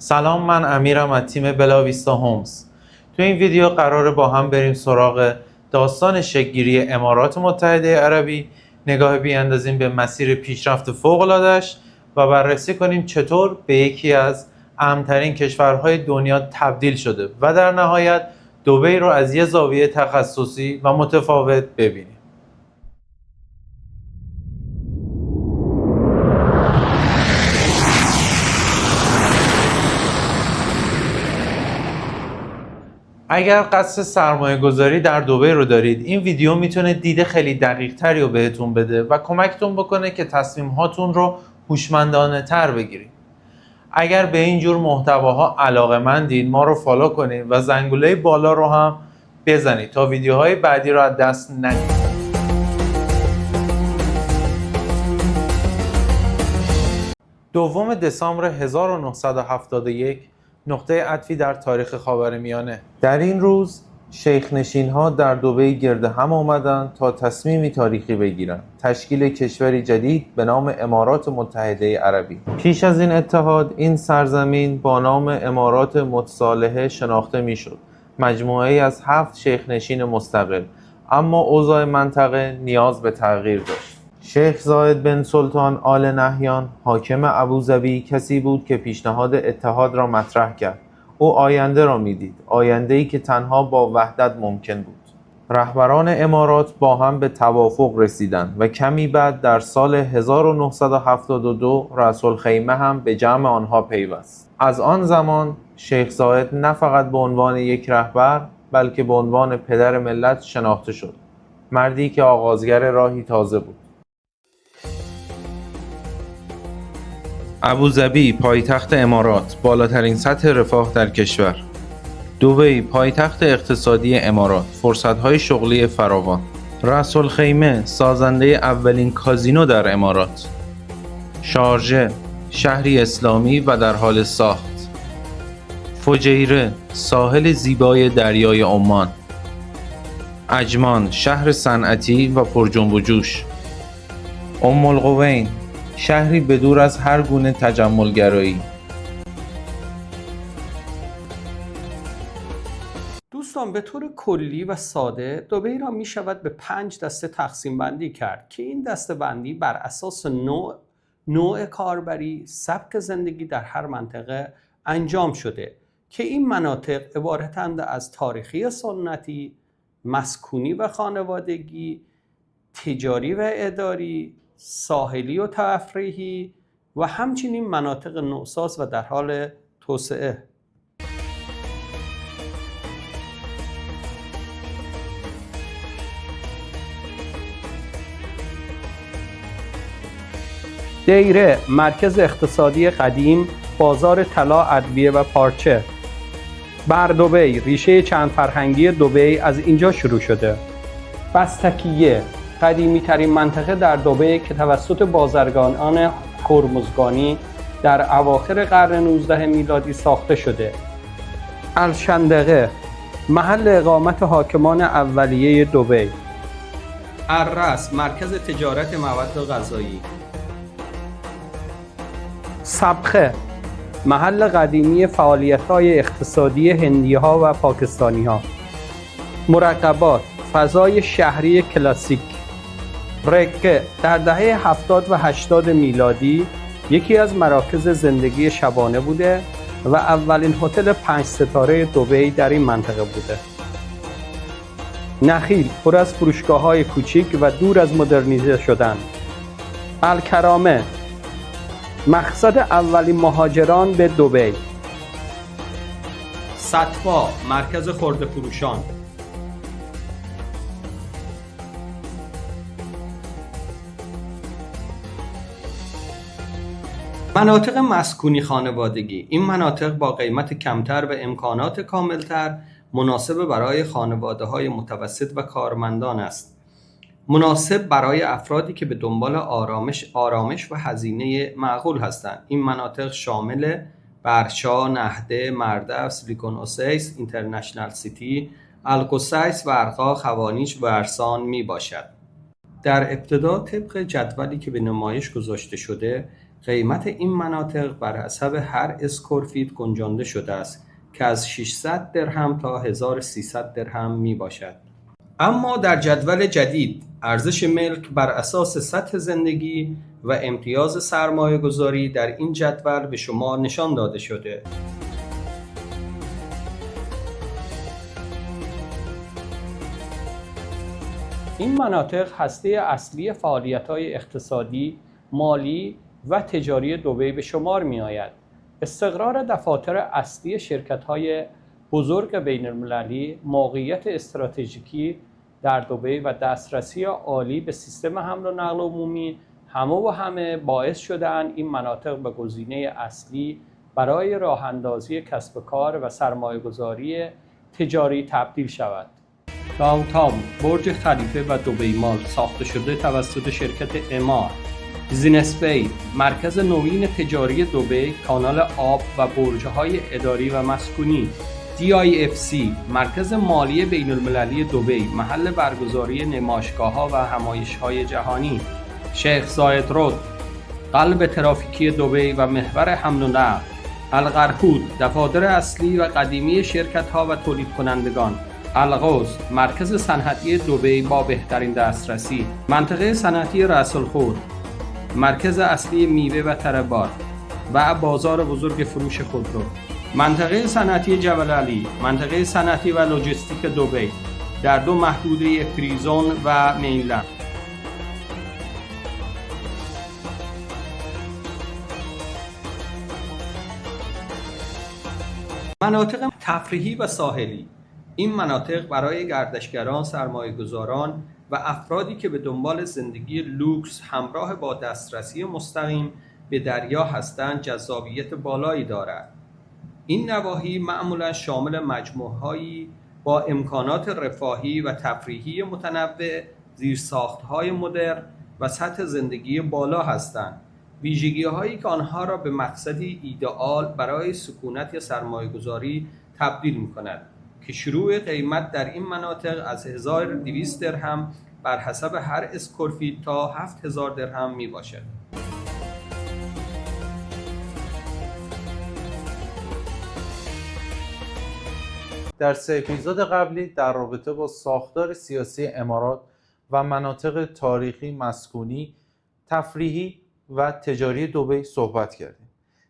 سلام، من امیرم از تیم بلاویستا هومز. تو این ویدیو قراره با هم بریم سراغ داستان شکل‌گیری امارات متحده عربی، نگاه بیاندازیم به مسیر پیشرفت فوق‌العاده‌اش و بررسی کنیم چطور به یکی از امن‌ترین کشورهای دنیا تبدیل شده و در نهایت دبی رو از یه زاویه تخصصی و متفاوت ببینیم. اگر قصد سرمایه گذاری در دبی رو دارید، این ویدیو میتونه دید خیلی دقیق تری رو بهتون بده و کمکتون بکنه که تصمیم هاتون رو هوشمندانه تر بگیرید. اگر به این جور محتواها علاقه‌مندید، ما رو فالو کنید و زنگوله بالا رو هم بزنید تا ویدیوهای بعدی رو از دست ندید. دوم دسامبر 1971 نقطه عطفی در تاریخ خاورمیانه. در این روز شیخ نشین‌ها در دبی گرد هم آمدند تا تصمیمی تاریخی بگیرند: تشکیل کشوری جدید به نام امارات متحده عربی. پیش از این اتحاد، این سرزمین با نام امارات متصالحه شناخته می‌شد، مجموعه‌ای از 7 شیخ نشین مستقل. اما اوضاع منطقه نیاز به تغییر داشت. شیخ زاید بن سلطان آل نهیان، حاکم ابوظبی، کسی بود که پیشنهاد اتحاد را مطرح کرد. او آینده را میدید، آینده‌ای که تنها با وحدت ممکن بود. رهبران امارات با هم به توافق رسیدند و کمی بعد در سال 1972 رأس الخیمه هم به جمع آنها پیوست. از آن زمان شیخ زاید نه فقط به عنوان یک رهبر، بلکه به عنوان پدر ملت شناخته شد. مردی که آغازگر راهی تازه بود. ابوظبی پایتخت امارات، بالاترین سطح رفاه در کشور. دبی پایتخت اقتصادی امارات، فرصت‌های شغلی فراوان. رأس الخیمه سازنده اولین کازینو در امارات. شارجه شهری اسلامی و در حال ساخت. فجیره ساحل زیبای دریای عمان. عجمان شهر صنعتی و پر جنب و جوش. القوین شهری بدور از هر گونه تجملگرایی. دوستان، به طور کلی و ساده دبی را می شود به 5 دسته تقسیم بندی کرد که این دسته بندی بر اساس نوع کاربری، سبک زندگی در هر منطقه انجام شده که این مناطق عبارتند از تاریخی سنتی، مسکونی و خانوادگی، تجاری و اداری، ساحلی و تفریحی و همچنین مناطق نوساز و در حال توسعه. دیره مرکز اقتصادی قدیم، بازار طلا، ادویه و پارچه. بردبی ریشه چند فرهنگی دبی از اینجا شروع شده. بستکیه قدیمی ترین منطقه در دبی که توسط بازرگانان هرمزگانی در اواخر قرن 19 میلادی ساخته شده. الشندقه محل اقامت حاکمان اولیه دبی. الرس مرکز تجارت مواد غذایی. سبخه محل قدیمی فعالیت‌های اقتصادی هندی‌ها و پاکستانی‌ها. مرقبات فضای شهری کلاسیک. رکه در دهه 70 و 80 میلادی یکی از مراکز زندگی شبانه بوده و اولین هتل 5 ستاره دبی در این منطقه بوده. نخیل پر از فروشگاه‌های کوچیک و دور از مدرنیزه شدن. الکرامه مقصد اولین مهاجران به دبی. ستوا مرکز خرده فروشان. مناطق مسکونی خانوادگی. این مناطق با قیمت کمتر و امکانات کاملتر مناسب برای خانواده‌های متوسط و کارمندان است. مناسب برای افرادی که به دنبال آرامش و هزینه معقول هستند. این مناطق شامل برشا، نهده، مردف، سیلیکون اوسیس، اینترنشنال سیتی، القصیص، ورقا، خوانیچ و ارسان می باشد. در ابتدا طبق جدولی که به نمایش گذاشته شده، قیمت این مناطق بر حسب هر اسکورفیت گنجانده شده است که از 600 درهم تا 1300 درهم می باشد. اما در جدول جدید ارزش ملک بر اساس سطح زندگی و امتیاز سرمایه گذاری در این جدول به شما نشان داده شده. این مناطق هسته اصلی فعالیت‌های اقتصادی، مالی و تجاری دبی به شمار می‌آید. استقرار دفاتر اصلی شرکت‌های بزرگ بین‌المللی، موقعیت استراتژیکی در دبی و دسترسی عالی به سیستم حمل و نقل عمومی همه باعث شده‌اند این مناطق به گزینه اصلی برای راه‌اندازی کسب کار و سرمایه‌گذاری تجاری تبدیل شود. داونتاون، برج خلیفه و دبی مال ساخته شده توسط شرکت امار. بیزینس بی، مرکز نوین تجاری دبی، کانال آب و برج‌های اداری و مسکونی. DIFC، مرکز مالی بین‌المللی دبی، محل برگزاری نمایشگاه‌ها و همایش‌های جهانی. شیخ زاید رود، قلب ترافیکی دبی و محور حمل و نقل. القرهود، دفاتر اصلی و قدیمی شرکت‌ها و تولید کنندگان. القوس، مرکز صنعتی دبی با بهترین دسترسی. منطقه صنعتی رأس الخور، مرکز اصلی میوه و تربار و بازار بزرگ فروش خودرو. منطقه صنعتی جبل علی، منطقه صنعتی و لوجستیک دبی در دو محدوده فریزون و مینلند. مناطق تفریحی و ساحلی، این مناطق برای گردشگران، سرمایه‌گذاران و افرادی که به دنبال زندگی لوکس همراه با دسترسی مستقیم به دریا هستند جذابیت بالایی دارد. این نواحی معمولاً شامل مجموعهایی با امکانات رفاهی و تفریحی متنوع، زیرساخت‌های مدرن و سطح زندگی بالا هستند. ویژگی‌هایی که آنها را به مقصدی ایدئال برای سکونت یا سرمایه‌گذاری تبدیل می‌کند که شروع قیمت در این مناطق از 1200 درهم بر حسب هر اسکورفیت تا 7000 درهم میباشد. در 3 اپیزود قبلی در رابطه با ساختار سیاسی امارات و مناطق تاریخی، مسکونی، تفریحی و تجاری دبی صحبت کردیم.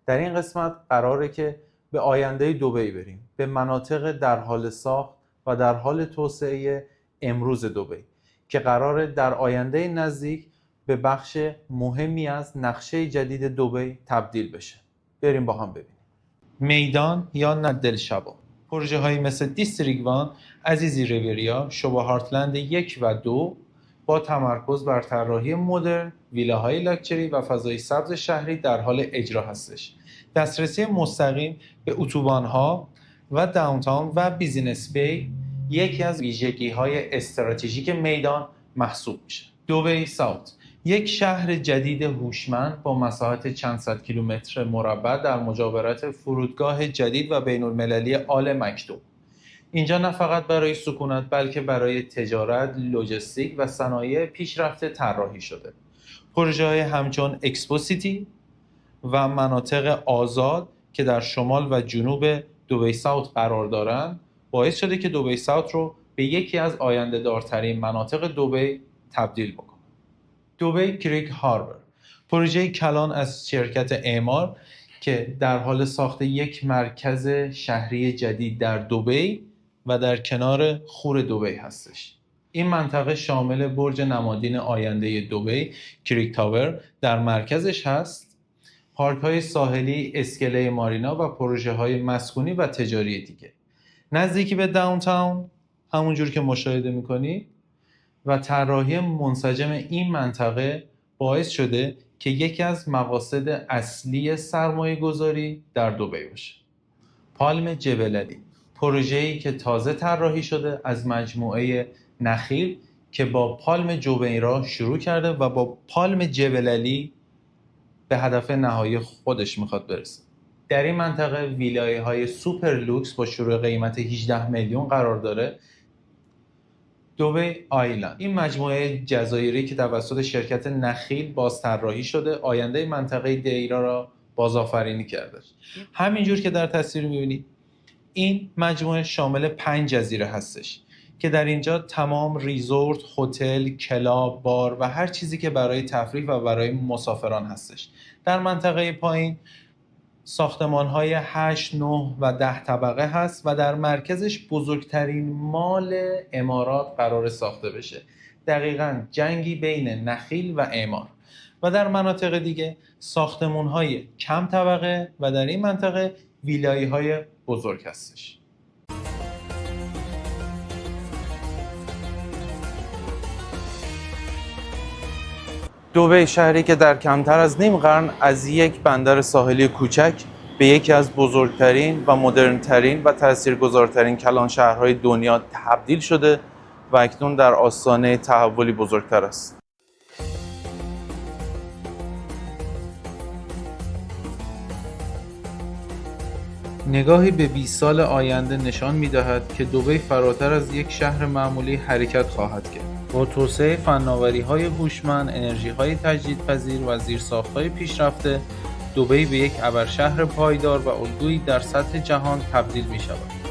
در این قسمت قراره که به آینده دبی بریم، به مناطق در حال ساخت و در حال توسعه امروز دبی که قراره در آینده نزدیک به بخش مهمی از نقشه جدید دبی تبدیل بشه. بریم با هم ببینیم. میدان یا ندلشبا، پروژه هایی مثل دیستریکت وان، عزیزی ریوریا، شوبا هارتلند 1 و 2 با تمرکز بر طراحی مدرن، ویلاهای لاکچری و فضای سبز شهری در حال اجرا هستش. دسترسی مستقیم به اتوبان‌ها و داونتاون و بیزینس بی یکی از ویژگی‌های استراتژیک میدان محسوب میشه. دبی ساوت، یک شهر جدید هوشمند با مساحت چند صد کیلومتر مربع در مجاورت فرودگاه جدید و بین‌المللی آل مکتوم. اینجا نه فقط برای سکونت بلکه برای تجارت، لوجستیک و صنایع پیشرفته طراحی شده. پروژه‌های همچون اکسپو سیتی و مناطق آزاد که در شمال و جنوب دبی ساوت قرار دارند باعث شده که دبی ساوت رو به یکی از آینده‌دارترین مناطق دبی تبدیل بکنه. دبی کریک هاربر، پروژه کلان از شرکت اعمار که در حال ساخت یک مرکز شهری جدید در دبی و در کنار خور دبی هستش. این منطقه شامل برج نمادین آینده دبی کریک تاور در مرکزش هست، پارک‌های ساحلی اسکله مارینا و پروژه‌های مسکونی و تجاری دیگه. نزدیکی به داونتاون همونجور که مشاهده می‌کنید و طراحی منسجم این منطقه باعث شده که یکی از مقاصد اصلی سرمایه‌گذاری در دبی باشه. پالم جبل علی، پروژه‌ای که تازه طراحی شده از مجموعه نخیل که با پالم جویرا شروع کرده و با پالم جبل علی به هدف نهایی خودش میخواد برسه. در این منطقه ویلایه‌های سوپر لوکس با شروع قیمت 18 میلیون قرار داره دبی آیلند این مجموعه جزایری که توسط شرکت نخیل بازطراحی شده آینده منطقه دیرا را بازآفرینی کرده. همینجور که در تصویر می‌بینید این مجموعه شامل 5 جزیره هستش که در اینجا تمام ریزورت، هتل، کلاب، بار و هر چیزی که برای تفریح و برای مسافران هستش. در منطقه پایین ساختمان‌های 8، 9 و 10 طبقه هست و در مرکزش بزرگترین مال امارات قرار ساخته بشه. دقیقاً جنگی بین نخیل و اعمار. و در مناطق دیگه ساختمان‌های کم طبقه و در این منطقه ویلایی‌های بزرگ هستش. دبی شهری که در کمتر از نیم قرن از یک بندر ساحلی کوچک به یکی از بزرگترین و مدرن‌ترین و تاثیرگذارترین کلان شهرهای دنیا تبدیل شده و اکنون در آستانه تحولی بزرگتر است. نگاهی به 20 سال آینده نشان می‌دهد که دبی فراتر از یک شهر معمولی حرکت خواهد کرد. با توسعه فناوری‌های هوشمند، انرژی‌های تجدیدپذیر و زیرساخت‌های پیشرفته، دبی به یک ابرشهر پایدار و الگویی در سطح جهان تبدیل می‌شود.